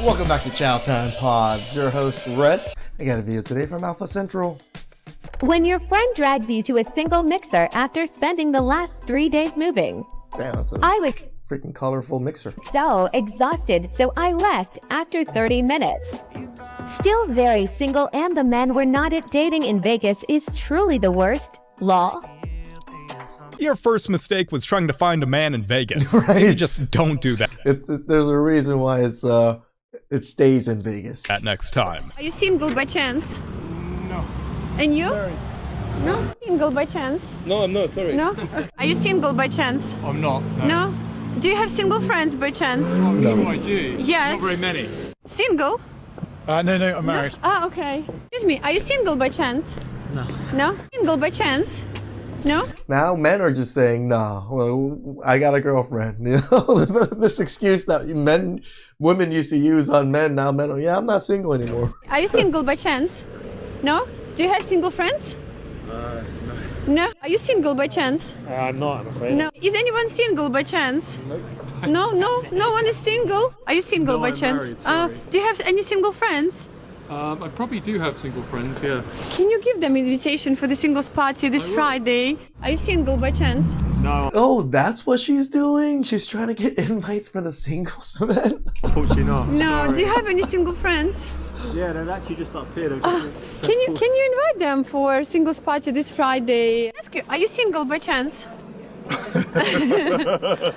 Welcome back to Chow Time Pods. Your host, Red. I got a video today from Alpha Central. When your friend drags you to a single mixer after spending the last 3 days moving. Damn, that's a I was freaking colorful mixer. so exhausted, so I left after 30 minutes. Still very single, and the men we're not at dating in Vegas is truly the worst. Lol. Your first mistake was trying to find a man in Vegas. Right. You just don't do that There's a reason why it stays in Vegas. that next time. Are you single by chance? No. And you? Married. No? Single by chance? No, I'm not, sorry. No? Are you single by chance? I'm not. No? Do you have single friends by chance? I'm sure I do. Yes. Not very many. Single? No, I'm married. Ah, okay. Excuse me, are you single by chance? No. No? Single by chance? No? Now men are just saying, nah, well, I got a girlfriend. You know, this excuse that women used to use on men, now men are, yeah, I'm not single anymore. Are you single by chance? No? Do you have single friends? No. No? Are you single by chance? I'm not, I'm afraid. No. Is anyone single by chance? Nope. No one is single. Are you single No, by I'm chance? married, sorry. Do you have any single friends? I probably do have single friends, yeah. Can you give them invitation for the singles party this Friday? Are you single by chance? No. Oh, that's what she's doing? She's trying to get invites for the singles event? Unfortunately not. No. Sorry. Do you have any single friends? Yeah, they're actually just up here. Can you invite them for singles party this Friday? Ask you, are you single by chance?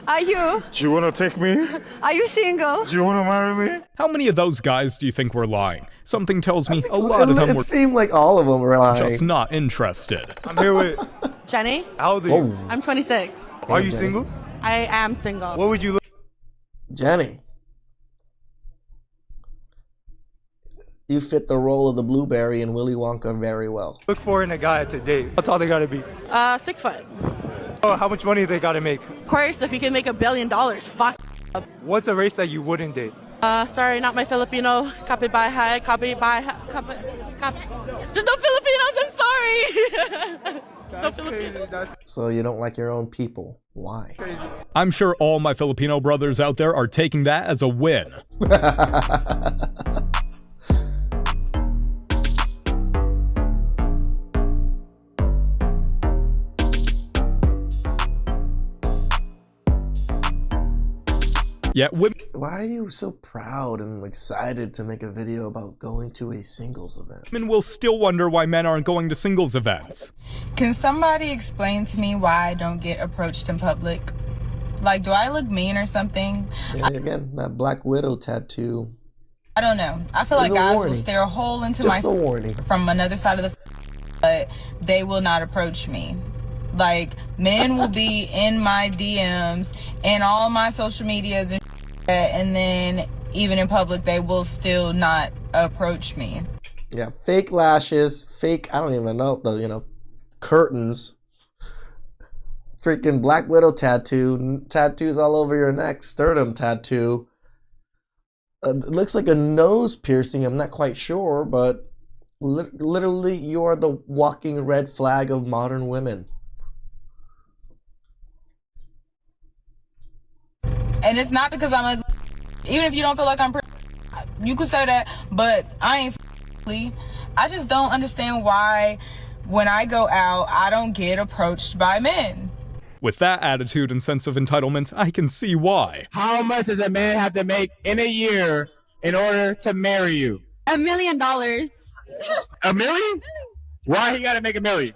Are you? Do you want to take me? Are you single? Do you want to marry me? How many of those guys do you think were lying? Something tells me a lot of them It were seemed like all of them were lying. just not interested. I'm here with. Jenny, How old are you? Oh, I'm 26. Are you single? I am single. What would you look? Jenny. You fit the role of the blueberry in Willy Wonka very well. Look for in a guy to date? What's all they gotta be? 6 foot. Oh, how much money they gotta make? Of course, if you can make $1 billion, fuck. What's a race that you wouldn't date? Sorry, not my Filipino. Kapitbahay, Just no Filipinos, I'm sorry. Just no Filipinos. That's So you don't like your own people. Why? I'm sure all my Filipino brothers out there are taking that as a win. Yet women Why are you so proud and excited to make a video about going to a singles event? will still wonder why men aren't going to singles events. Can somebody explain to me why I don't get approached in public? Like, do I look mean or something? And again, that Black Widow tattoo. I don't know. I feel like It's a guys warning. will stare a hole into Just my a warning. from another side of the but they will not approach me. Like, men will be in my DMs and all my social medias and then even in public, they will still not approach me. Yeah, fake lashes, fake, I don't even know, curtains. Freaking Black Widow tattoo, tattoos all over your neck, sternum tattoo. It looks like a nose piercing, I'm not quite sure, but literally you are the walking red flag of modern women. And it's not because I'm ugly. Even if you don't feel like I'm pretty, you could say that, but I ain't ugly. I just don't understand why when I go out, I don't get approached by men. With that attitude and sense of entitlement, I can see why. How much does a man have to make in a year in order to marry you? $1 million. $1 million? Why he gotta make $1 million?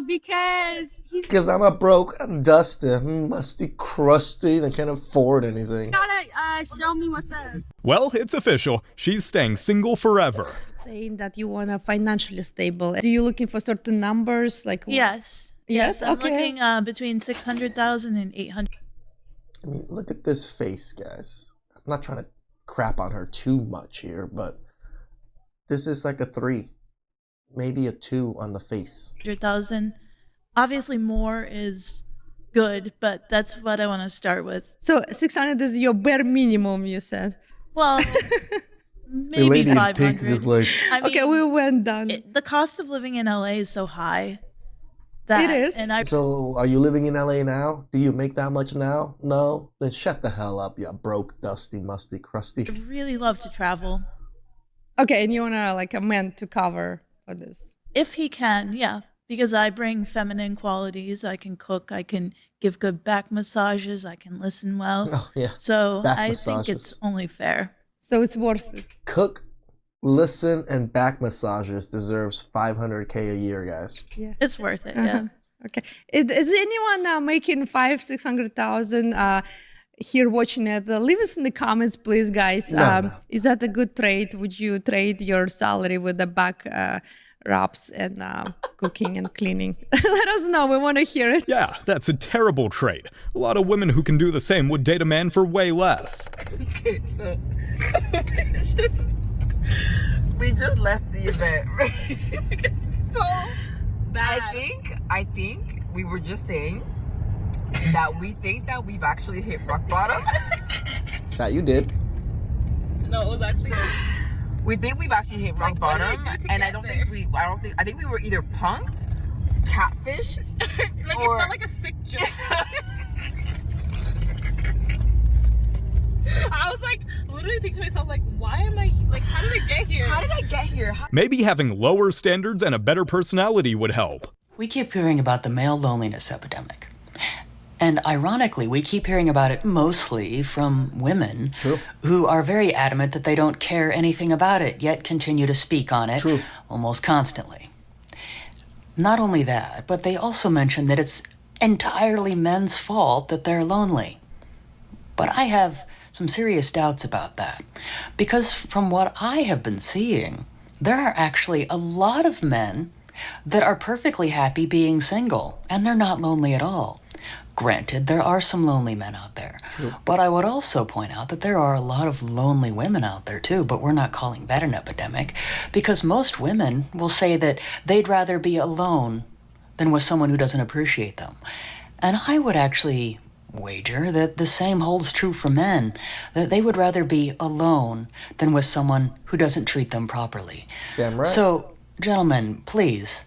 Because Because I'm a broke, dusty, musty, crusty, and can't afford anything. gotta show me what's up. Well, it's official. She's staying single forever. Saying that you want to financially stable. Do you looking for certain numbers? Like Yes. Yes, I'm okay. looking between 600,000 and 800. I mean, look at this face, guys. I'm not trying to crap on her too much here, but this is like a 3, maybe a 2 on the face. 100,000. Obviously, more is good, but that's what I want to start with. So 600 is your bare minimum, you said. Well, The maybe lady in 500. pink is like, I mean, Okay, we went down. the cost of living in LA is so high that. It is. And I So, are you living in LA now? Do you make that much now? No? Then shut the hell up, you broke, dusty, musty, crusty. really love to travel. Okay, and you wanna like a man to cover for this? If he can, yeah. Because I bring feminine qualities. I can cook. I can give good back massages. I can listen well. Oh, yeah. So Back I think massages. it's only fair. So it's worth it. Cook, listen, and back massages deserves $500K a year, guys. Yeah. It's worth it, yeah. Okay. Is anyone making 500,000-600,000 here watching it? Leave us in the comments, please, guys. No. Is that a good trade? Would you trade your salary with the back rubs and cooking and cleaning? Let us know. We want to hear it. Yeah, that's a terrible trade. A lot of women who can do the same would date a man for way less. Okay, so we just left the event. It's so bad. I think we were just saying that we think that we've actually hit rock bottom. That you did. No, it was actually. We think we've actually hit rock bottom, and I think we were either punked, catfished, or it felt like a sick joke. I was like, literally thinking to myself, like, why am I, like, how did I get here? How did I get here? Maybe having lower standards and a better personality would help. We keep hearing about the male loneliness epidemic. And ironically, we keep hearing about it mostly from women who are very adamant that they don't care anything about it, yet continue to speak on it almost constantly. Not only that, but they also mention that it's entirely men's fault that they're lonely. But I have some serious doubts about that, because from what I have been seeing, there are actually a lot of men that are perfectly happy being single, and they're not lonely at all. Granted, there are some lonely men out there, but I would also point out that there are a lot of lonely women out there too, but we're not calling that an epidemic, because most women will say that they'd rather be alone than with someone who doesn't appreciate them. And I would actually wager that the same holds true for men, that they would rather be alone than with someone who doesn't treat them properly. Damn right. So, gentlemen, please,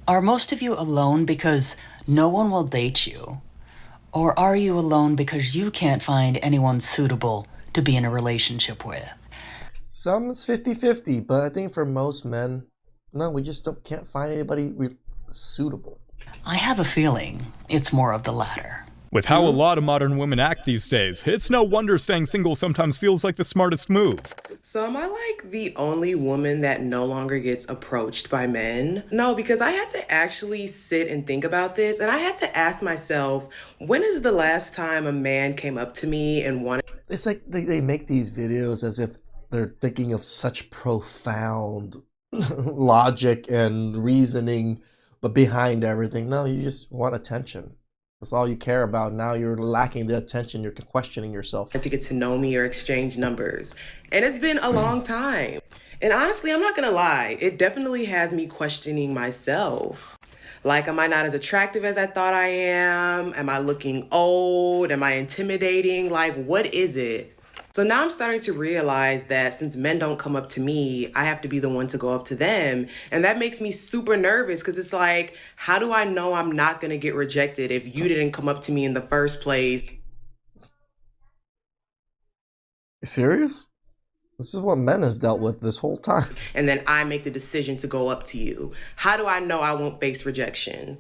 are most of you alone because no one will date you? Or are you alone because you can't find anyone suitable to be in a relationship with? Some is 50-50, but I think for most men, no, we just can't find anybody suitable. I have a feeling it's more of the latter. With how a lot of modern women act these days, it's no wonder staying single sometimes feels like the smartest move. So am I like the only woman that no longer gets approached by men? No, because I had to actually sit and think about this, and I had to ask myself, when is the last time a man came up to me and wanted... It's like they make these videos as if they're thinking of such profound logic and reasoning, but behind everything, no, you just want attention. That's all you care about. Now you're lacking the attention. You're questioning yourself. To get to know me or exchange numbers. And it's been a long time. And honestly, I'm not going to lie. It definitely has me questioning myself. Like, am I not as attractive as I thought I am? Am I looking old? Am I intimidating? Like, what is it? So now I'm starting to realize that since men don't come up to me, I have to be the one to go up to them. And that makes me super nervous because it's like, how do I know I'm not going to get rejected if you didn't come up to me in the first place? You serious? This is what men have dealt with this whole time. And then I make the decision to go up to you. How do I know I won't face rejection?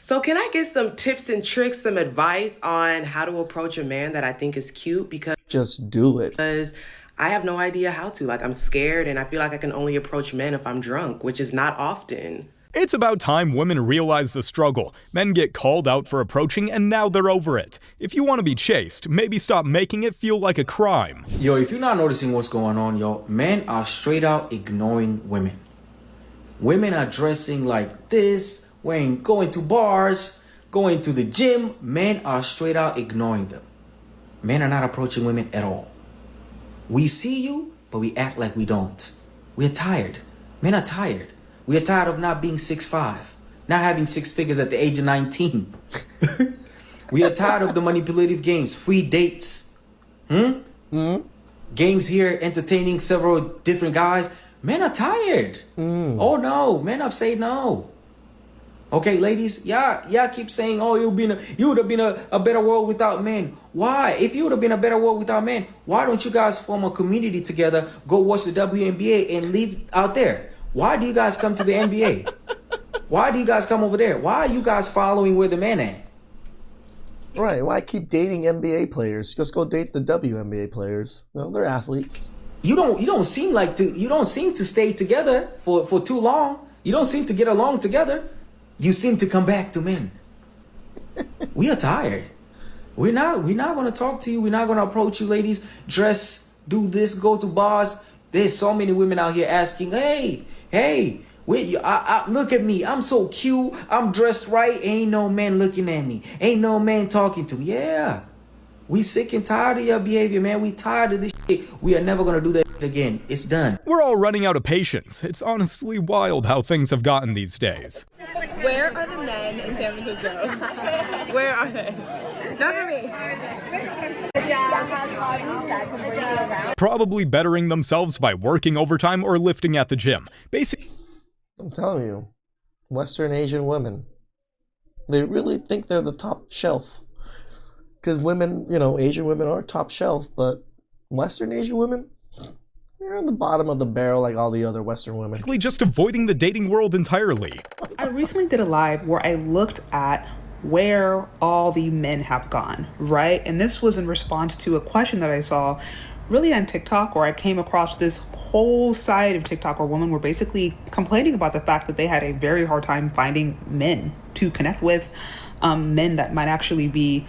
So can I get some tips and tricks, some advice on how to approach a man that I think is cute? Because just do it. Because I have no idea how to. Like, I'm scared and I feel like I can only approach men if I'm drunk, which is not often. It's about time women realize the struggle. Men get called out for approaching and now they're over it. If you want to be chased, maybe stop making it feel like a crime. Yo, if you're not noticing what's going on, yo, men are straight out ignoring women. Women are dressing like this, going to bars, going to the gym. Men are straight out ignoring them. Men are not approaching women at all. We see you, but we act like we don't. We're tired. Men are tired. We are tired of not being 6'5", not having 6 figures at the age of 19. We are tired of the manipulative games, free dates. Games here entertaining several different guys. Men are tired. Oh no, men have said no. Okay, ladies, y'all keep saying, oh, you would have been a better world without men. Why? If you would have been a better world without men, why don't you guys form a community together, go watch the WNBA and leave out there? Why do you guys come to the NBA? Why do you guys come over there? Why are you guys following where the men at? Right, why keep dating NBA players? Just go date the WNBA players. No, they're athletes. You don't seem to stay together for too long. You don't seem to get along together. You seem to come back to men. We are tired. We're not gonna talk to you. We're not gonna approach you, ladies. Dress, do this, go to bars. There's so many women out here asking, hey, look at me. I'm so cute. I'm dressed right. Ain't no man looking at me. Ain't no man talking to me. Yeah. We sick and tired of your behavior, man. We tired of this shit. We are never gonna do that shit again. It's done. We're all running out of patience. It's honestly wild how things have gotten these days. Where are the men in San Francisco? Where are they? Not for me. Probably bettering themselves by working overtime or lifting at the gym. Basically, I'm telling you, Western Asian women, they really think they're the top shelf. Because women, Asian women are top shelf, but Western Asian women, they're in the bottom of the barrel like all the other Western women. Just avoiding the dating world entirely. I recently did a live where I looked at where all the men have gone, right? And this was in response to a question that I saw really on TikTok, where I came across this whole side of TikTok where women were basically complaining about the fact that they had a very hard time finding men to connect with, men that might actually be,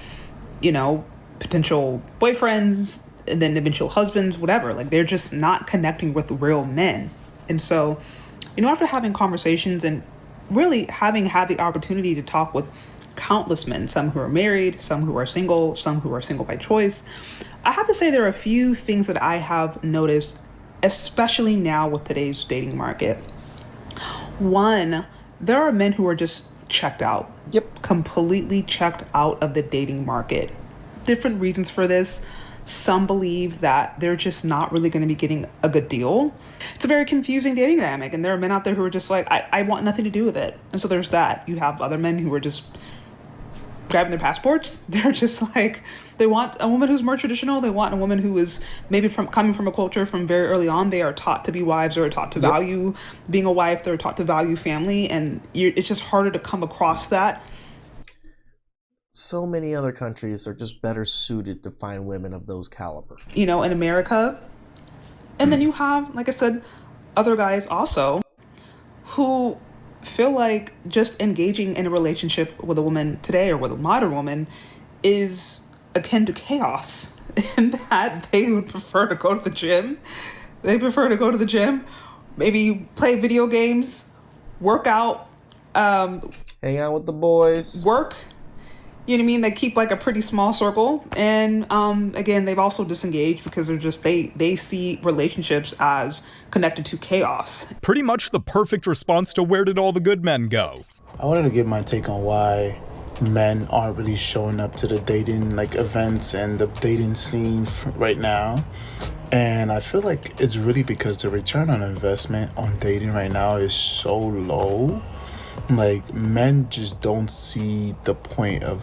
potential boyfriends and then eventual husbands, whatever. Like, they're just not connecting with real men. And so, after having conversations and really having had the opportunity to talk with countless men, some who are married, some who are single by choice, I have to say there are a few things that I have noticed, especially now with today's dating market. One, there are men who are just checked out. Yep. Completely checked out of the dating market. Different reasons for this. Some believe that they're just not really going to be getting a good deal. It's a very confusing dating dynamic, and there are men out there who are just like, I want nothing to do with it. And so there's that. You have other men who are just grabbing their passports. They're just like, they want a woman who's more traditional. They want a woman who is maybe coming from a culture from very early on. They are taught to be wives, or are taught to value being a wife. They're taught to value family, and it's just harder to come across that. So many other countries are just better suited to find women of those caliber. In America. And then you have, like I said, other guys also who feel like just engaging in a relationship with a woman today, or with a modern woman, is akin to chaos, and that they would prefer to go to the gym. Maybe play video games, work out, hang out with the boys, work. You know what I mean? They keep like a pretty small circle. And again, they've also disengaged because they're just, they see relationships as connected to chaos. Pretty much the perfect response to where did all the good men go? I wanted to give my take on why men aren't really showing up to the dating events and the dating scene right now. And I feel like it's really because the return on investment on dating right now is so low. Like, men just don't see the point of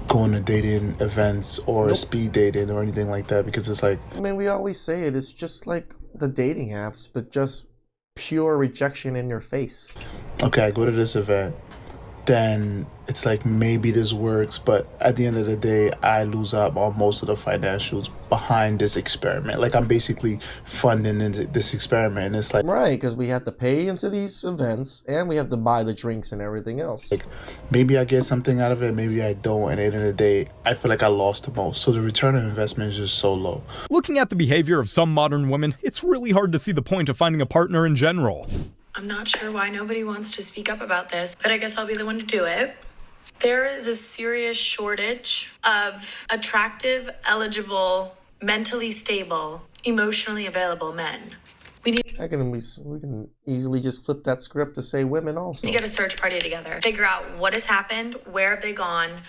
going to dating events or speed dating or anything like that, because it's like, we always say it's just like the dating apps, but just pure rejection in your face. Okay, I go to this event, then it's like, maybe this works, but at the end of the day, I lose out on most of the financials behind this experiment. Like, I'm basically funding this experiment, and it's like, right, because we have to pay into these events and we have to buy the drinks and everything else. Like, maybe I get something out of it, maybe I don't, and at the end of the day, I feel like I lost the most. So the return on investment is just so low. Looking at the behavior of some modern women, it's really hard to see the point of finding a partner in general. I'm not sure why nobody wants to speak up about this, but I guess I'll be the one to do it. There is a serious shortage of attractive, eligible, mentally stable, emotionally available men. We can easily just flip that script to say women also. We get a search party together, figure out what has happened, where have they gone,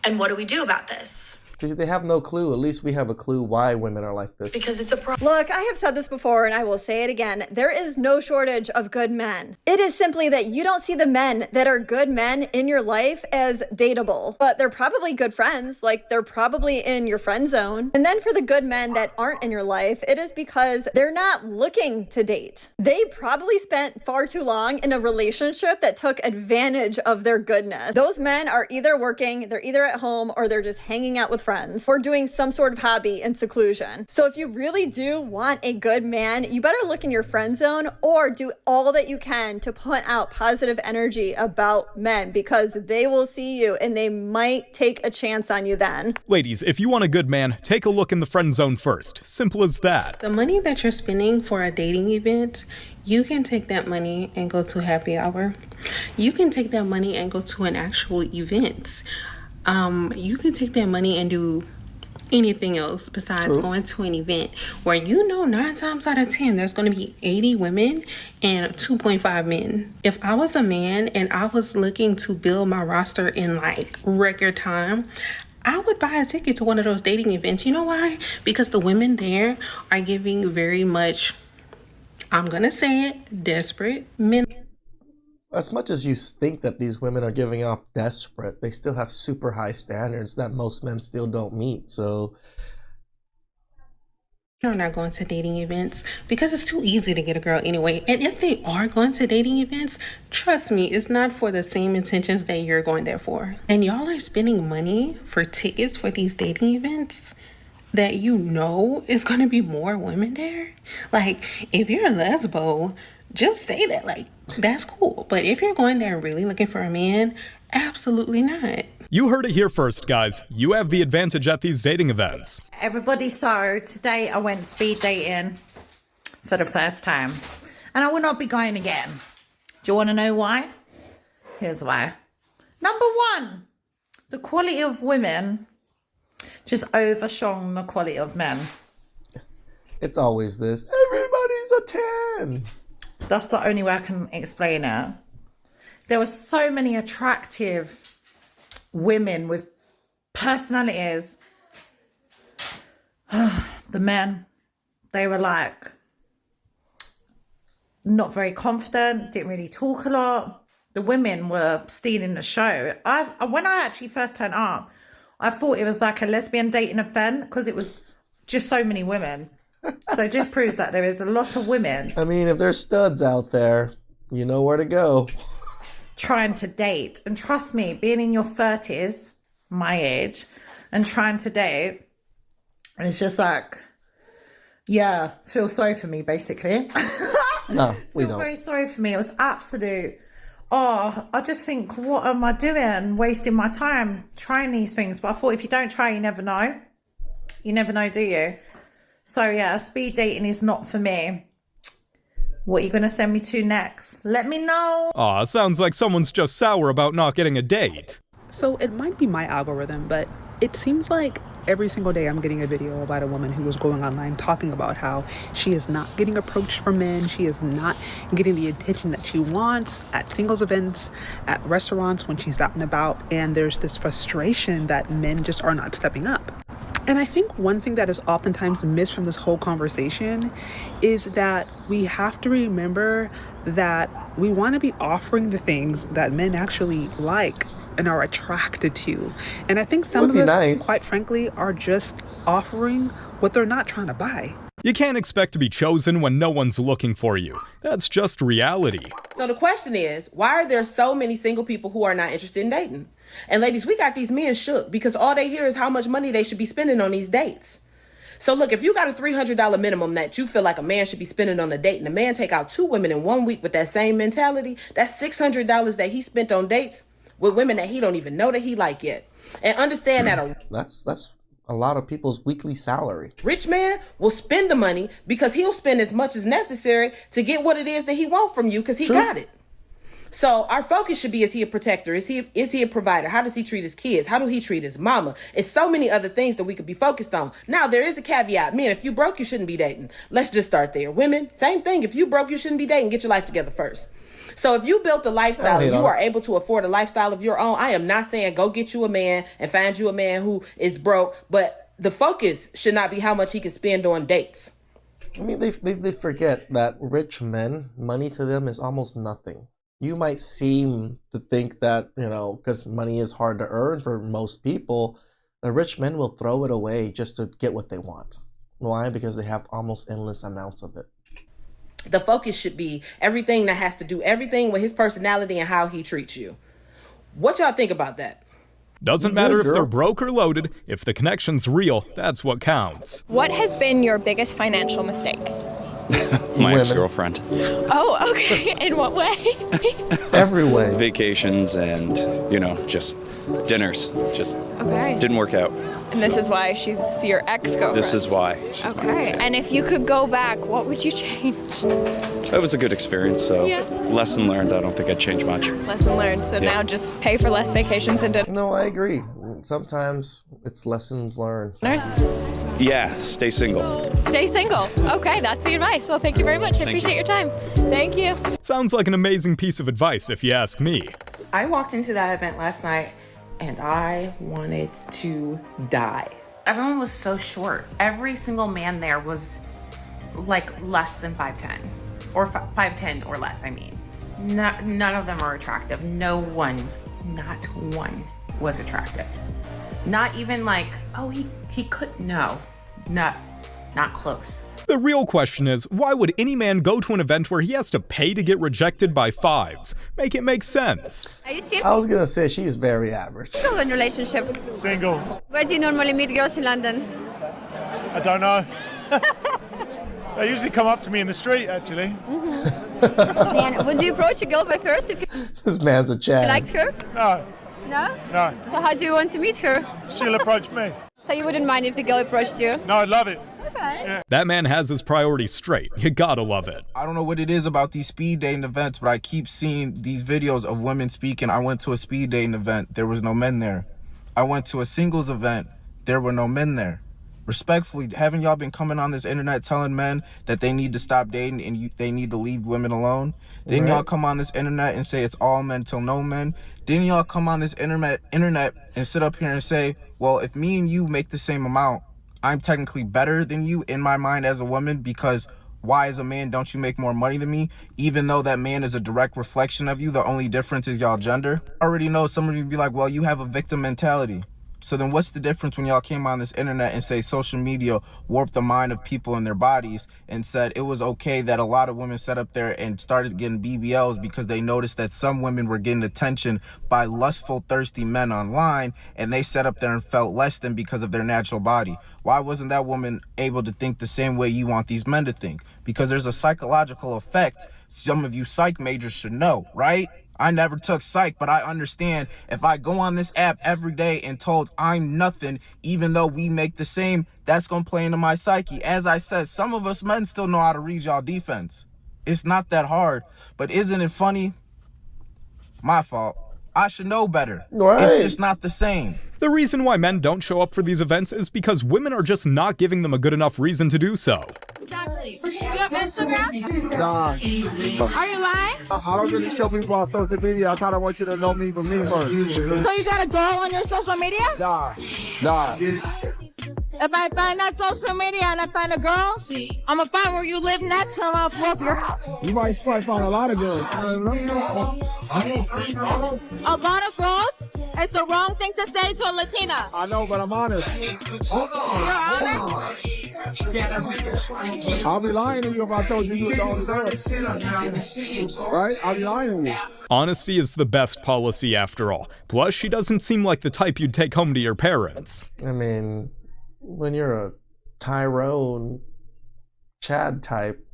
and what do we do about this? See, they have no clue. At least we have a clue why women are like this. Because it's a problem. Look, I have said this before and I will say it again. There is no shortage of good men. It is simply that you don't see the men that are good men in your life as dateable. But they're probably good friends. Like, they're probably in your friend zone. And then for the good men that aren't in your life, it is because they're not looking to date. They probably spent far too long in a relationship that took advantage of their goodness. Those men are either working, they're either at home, or they're just hanging out with friends or doing some sort of hobby in seclusion. So if you really do want a good man, you better look in your friend zone or do all that you can to put out positive energy about men, because they will see you and they might take a chance on you then. Ladies, if you want a good man, take a look in the friend zone first. Simple as that. The money that you're spending for a dating event, you can take that money and go to happy hour. You can take that money and go to an actual event. You can take that money and do anything else besides going to an event where 9 times out of 10 there's going to be 80 women and 2.5 men. If I was a man and I was looking to build my roster in like record time, I would buy a ticket to one of those dating events. You know why? Because the women there are giving very much, I'm gonna say it, desperate men. As much as you think that these women are giving off desperate, they still have super high standards that most men still don't meet. So They're not going to dating events because it's too easy to get a girl anyway. And if they are going to dating events, trust me, it's not for the same intentions that you're going there for. And y'all are spending money for tickets for these dating events that is going to be more women there. Like, if you're a lesbo, just say that, like, that's cool. But if you're going there really looking for a man, absolutely not. You heard it here first, guys. You have the advantage at these dating events. Everybody, so today I went speed dating for the first time. And I will not be going again. Do you want to know why? Here's why. Number one, the quality of women just overshone the quality of men. It's always this. Everybody's a 10. That's the only way I can explain it. There were so many attractive women with personalities. The men, they were like not very confident, didn't really talk a lot. The women were stealing the show. When I actually first turned up, I thought it was like a lesbian dating event because it was just so many women. So it just proves that there is a lot of women. I mean, if there's studs out there, you know where to go. Trying to date. And trust me, being in your 30s, my age, and trying to date, it's just like, yeah, feel sorry for me, basically. No, we don't. Feel very sorry for me. It was absolute, I just think, what am I doing? Wasting my time trying these things. But I thought if you don't try, you never know. You never know, do you? So yeah, speed dating is not for me. What are you going to send me to next? Let me know. Aw, sounds like someone's just sour about not getting a date. So it might be my algorithm, but it seems like every single day I'm getting a video about a woman who was going online talking about how she is not getting approached from men. She is not getting the attention that she wants at singles events, at restaurants when she's out and about. And there's this frustration that men just are not stepping up. And I think one thing that is oftentimes missed from this whole conversation is that we have to remember that we want to be offering the things that men actually like and are attracted to. And I think some of us, quite frankly, are just offering what they're not trying to buy. You can't expect to be chosen when no one's looking for you. That's just reality. So the question is, why are there so many single people who are not interested in dating? And ladies, we got these men shook because all they hear is how much money they should be spending on these dates. So look, if you got a $300 minimum that you feel like a man should be spending on a date, and a man take out 2 women in 1 week with that same mentality, that's $600 that he spent on dates with women that he don't even know that he like yet. And understand that That's a lot of people's weekly salary. Rich man will spend the money because he'll spend as much as necessary to get what it is that he wants from you because he got it. So our focus should be, is he a protector? Is he a provider? How does he treat his kids? How do he treat his mama? It's so many other things that we could be focused on. Now, there is a caveat. Men, if you broke, you shouldn't be dating. Let's just start there. Women, same thing. If you broke, you shouldn't be dating. Get your life together first. So if you built a lifestyle and you on are able to afford a lifestyle of your own, I am not saying go get you a man and find you a man who is broke, but the focus should not be how much he can spend on dates. I mean, they forget that rich men, money to them is almost nothing. You might seem to think that, because money is hard to earn for most people, the rich men will throw it away just to get what they want. Why? Because they have almost endless amounts of it. The focus should be everything that has to do everything with his personality and how he treats you. What y'all think about that? Doesn't matter if they're broke or loaded, if the connection's real, that's what counts. What has been your biggest financial mistake? My ex-girlfriend. Oh, okay. In what way? Every way. Vacations and, just dinners. Just didn't work out. And this is why she's your ex-girlfriend? This is why. Okay. And if you could go back, what would you change? It was a good experience, so lesson learned. I don't think I'd change much. Lesson learned. So now just pay for less vacations and dinners. No, I agree. Sometimes it's lessons learned. Yeah, stay single. Stay single. Okay, that's the advice. Well, thank you very much. I appreciate your time. Thank you. Sounds like an amazing piece of advice, if you ask me. I walked into that event last night and I wanted to die. Everyone was so short. Every single man there was like less than 5'10", or 5'10" or less, I mean. None of them are attractive. No one, not one was attractive. Not even like, oh, he could, no, not close. The real question is, why would any man go to an event where he has to pay to get rejected by fives? Make it make sense. Are you single? I was gonna say she's very average. Single in relationship? Single. Where do you normally meet girls in London? I don't know. They usually come up to me in the street, actually. And would you approach a girl by first if you This man's a Chad. liked her? No. No? No. So how do you want to meet her? She'll approach me. So you wouldn't mind if the girl approached you? No, I'd love it. Okay. That man has his priorities straight. You gotta love it. I don't know what it is about these speed dating events, but I keep seeing these videos of women speaking. I went to a speed dating event. There was no men there. I went to a singles event. There were no men there. Respectfully, haven't y'all been coming on this internet telling men that they need to stop dating and they need to leave women alone? Didn't y'all come on this internet and say it's all men till no men? Didn't y'all come on this internet and sit up here and say, well, if me and you make the same amount, I'm technically better than you in my mind as a woman, because why as a man don't you make more money than me? Even though that man is a direct reflection of you, the only difference is y'all gender. I already know some of you be like, well, you have a victim mentality. So then what's the difference when y'all came on this internet and say social media warped the mind of people and their bodies and said it was okay that a lot of women sat up there and started getting BBLs because they noticed that some women were getting attention by lustful, thirsty men online, and they sat up there and felt less than because of their natural body? Why wasn't that woman able to think the same way you want these men to think? Because there's a psychological effect some of you psych majors should know, right? I never took psych, but I understand if I go on this app every day and told I'm nothing, even though we make the same, that's going to play into my psyche. As I said, some of us men still know how to read y'all defense. It's not that hard, but isn't it funny? My fault. I should know better. Right. It's just not the same. The reason why men don't show up for these events is because women are just not giving them a good enough reason to do so. Exactly. You have Instagram? Nah. Are you lying? I don't really show people on social media. I kind of want you to know me for me first. So you got a girl on your social media? Nah. If I find that social media and I find a girl, I'm gonna find where you live next and I'm gonna blow up your house. You might find a lot of girls. A lot of girls? It's the wrong thing to say to a Latina. I know, but I'm honest. You're honest? I'll be lying to you if I told you you was the only girl. Right? I'll be lying to you. Honesty is the best policy after all. Plus, she doesn't seem like the type you'd take home to your parents. I mean, when you're a Tyrone, Chad type,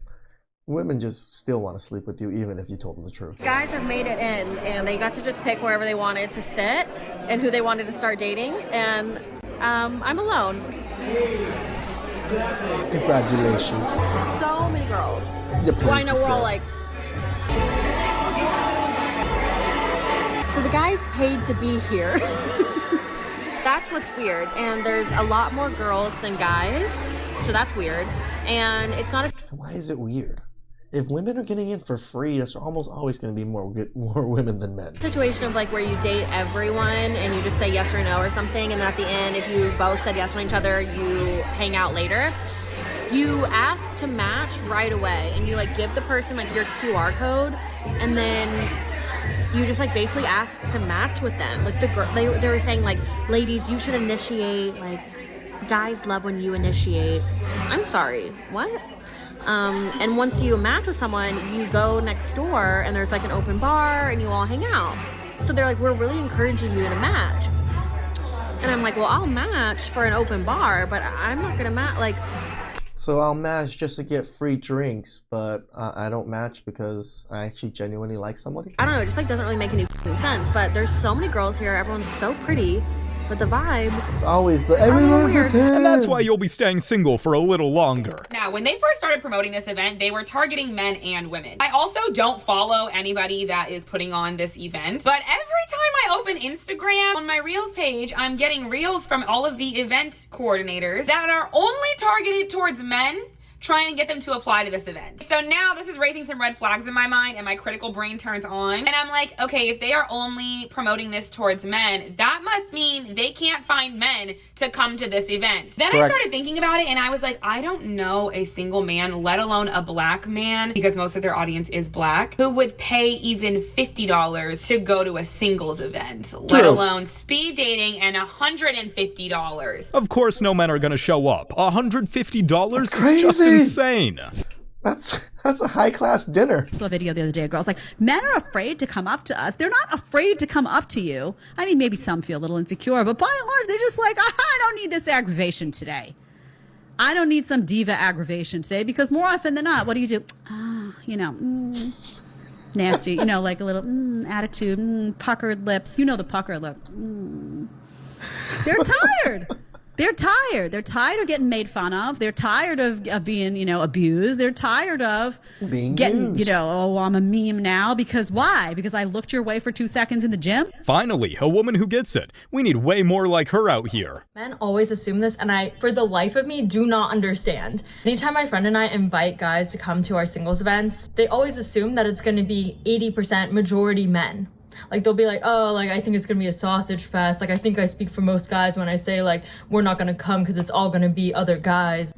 women just still want to sleep with you even if you told them the truth. Guys have made it in and they got to just pick wherever they wanted to sit and who they wanted to start dating, and I'm alone. Congratulations. So many girls. Well, I know we're all like... So the guys paid to be here. That's what's weird, and there's a lot more girls than guys, so that's weird. And it's not as... Why is it weird? if women are getting in for free, there's almost always going to be more women than men. Situation of like where you date everyone and you just say yes or no or something, and then at the end, if you both said yes to each other, you hang out later. You ask to match right away, and you like give the person like your QR code, and then you just like basically ask to match with them. Like the girl, they were saying like, ladies, you should initiate. Like guys love when you initiate. I'm sorry, what? And once you match with someone, you go next door and there's like an open bar and you all hang out. So they're like, we're really encouraging you to match. And I'm like, well, I'll match for an open bar, but I'm not gonna match like. So I'll match just to get free drinks, but I don't match because I actually genuinely like somebody? I don't know, it just like doesn't really make any sense, but there's so many girls here, everyone's so pretty. But the vibes. It's always the everyone's a 10. And that's why you'll be staying single for a little longer. Now, when they first started promoting this event, they were targeting men and women. I also don't follow anybody that is putting on this event, but every time I open Instagram on my Reels page, I'm getting Reels from all of the event coordinators that are only targeted towards men, trying to get them to apply to this event. So now this is raising some red flags in my mind and my critical brain turns on. And I'm like, okay, if they are only promoting this towards men, that must mean they can't find men to come to this event. Then Correct. I started thinking about it and I was like, I don't know a single man, let alone a black man, because most of their audience is black, who would pay even $50 to go to a singles event, let alone speed dating and $150. Of course, no men are gonna show up. $150 is crazy. just insane. That's a high-class dinner. I saw a video the other day. A girl's like, men are afraid to come up to us. They're not afraid to come up to you. I mean, maybe some feel a little insecure, but by and large, they're just like, I don't need this aggravation today. I don't need some diva aggravation today, because more often than not, what do? Nasty, like a little attitude, puckered lips. You know the puckered lip. They're tired. They're tired. They're tired of getting made fun of. They're tired of being, abused. They're tired of being getting, used. oh, I'm a meme now. Because why? Because I looked your way for 2 seconds in the gym? Finally, a woman who gets it. We need way more like her out here. Men always assume this, and I, for the life of me, do not understand. Anytime my friend and I invite guys to come to our singles events, they always assume that it's going to be 80% majority men. Like, they'll be like, oh, like, I think it's gonna be a sausage fest. Like, I think I speak for most guys when I say, like, we're not gonna come because it's all gonna be other guys.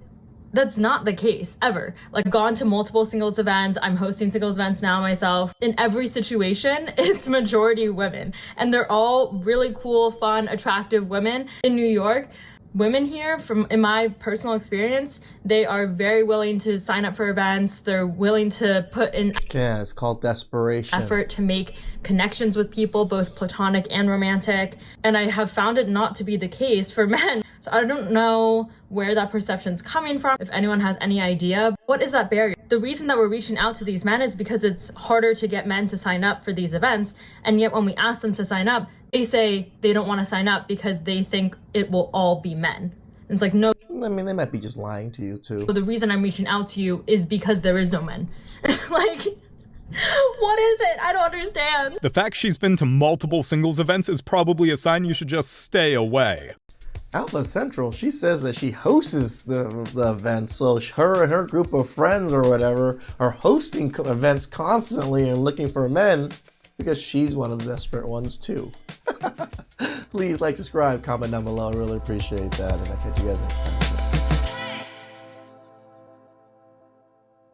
That's not the case, ever. Like, I've gone to multiple singles events. I'm hosting singles events now myself. In every situation, it's majority women. And they're all really cool, fun, attractive women. In New York, women here, in my personal experience, they are very willing to sign up for events. They're willing to put in it's called desperation. effort to make connections with people, both platonic and romantic. And I have found it not to be the case for men. So I don't know where that perception's coming from. If anyone has any idea, what is that barrier? The reason that we're reaching out to these men is because it's harder to get men to sign up for these events. And yet when we ask them to sign up, they say they don't want to sign up because they think it will all be men. And it's like, no. I mean, they might be just lying to you too. The reason I'm reaching out to you is because there is no men. Like, what is it? I don't understand. The fact she's been to multiple singles events is probably a sign you should just stay away. Alpha Central, she says that she hosts the events, so her and her group of friends or whatever are hosting events constantly and looking for men because she's one of the desperate ones too. Please like, subscribe, comment down below. I really appreciate that, and I'll catch you guys next time.